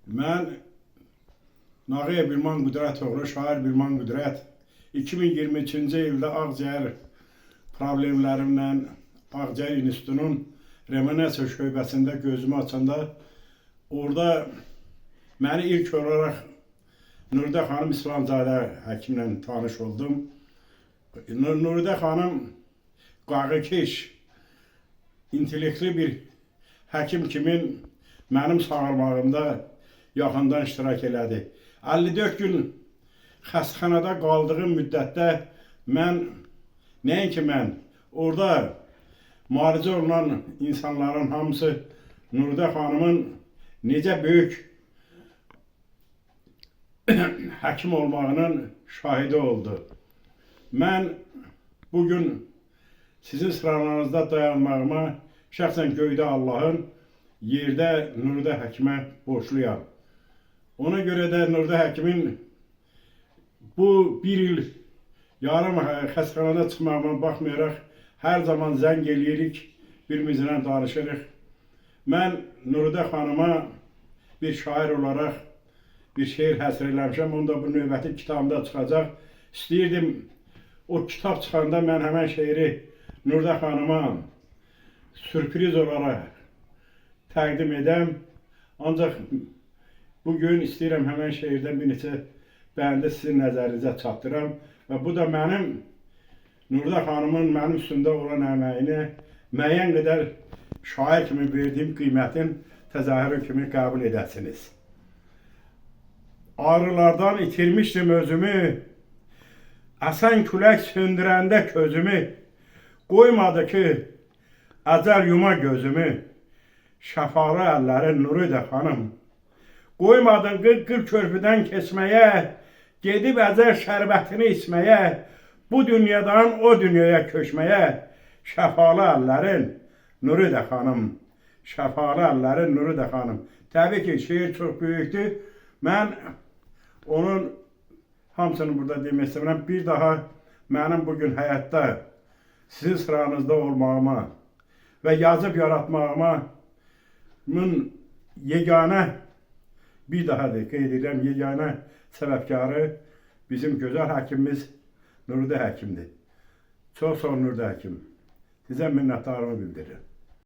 Mən Nağıyev Bilman Qüdrət oğlu, şair Bilman Qüdrət 2023-cü ildə ağciyər problemlərimlə Ağciyər İnstitutunun reanimasiya şöbəsində gözümü açanda orada məni ilk olaraq Nuridə xanım İslamzadə həkimlə tanış oldum. Nuridə xanım qağıkeş, intellektli bir həkim kimi mənim sağalmağımda yaxından iştirak elədi. 54 gün xəstəxanada qaldığım müddətdə nəinki mən, orada müalicə olunan insanların hamısı Nuridə xanımın necə böyük həkim olmağının şahidi oldu. Mən bugün sizin sıralarınızda dayanmağıma şəxsən göydə Allahın, yerdə Nuridə həkimə borçluyam. Ona görə də Nuridə həkimin bu bir il yarım xəstəxanada çıxmağıma baxmayaraq hər zaman zəng eləyirik, birimizlə danışırıq. Mən Nuridə xanıma bir şair olaraq bir şeir həsr eləmişəm, onu da bu növbəti kitabımda çıxacaq. İstəyirdim o kitab çıxanda mən həmən şeiri Nuridə xanıma sürpriz olaraq təqdim edəm. Ancaq bugün istəyirəm həmən şeirdən bir neçə bəndi sizin nəzərinizə çatdıram. Və bu da mənim Nuridə xanımın mənim üstündə olan əməyini müəyyən qədər şair kimi verdiyim qiymətin təzahürü kimi qəbul edəsiniz. Ağrılardan itirmişdim özümü, əsən külək söndürəndə közümü, qoymadı ki, əcəl yuma gözümü, şəfalı əllərin Nuridə xanım. Qoymadın qırq körpüdən keçməyə, gedib əcəl şərbətini içməyə, bu dünyadan o dünyaya köçməyə, şəfalı əllərin Nuridə xanım. Şəfalı əllərin Nuridə xanım. Təbii ki, şeir çox böyükdür. Mən onun hamısını burada demək istəmirəm. Bir daha mənim bugün həyatda sizin sıranızda olmağıma və yazıb yaratmağıma yeganə, bir daha da qeyd edirəm, yeganə səbəbkarı bizim gözəl həkimimiz Nuridə həkimdir. Çox sağ olun Nuridə həkim. Sizə minnətdarımı bildirirəm.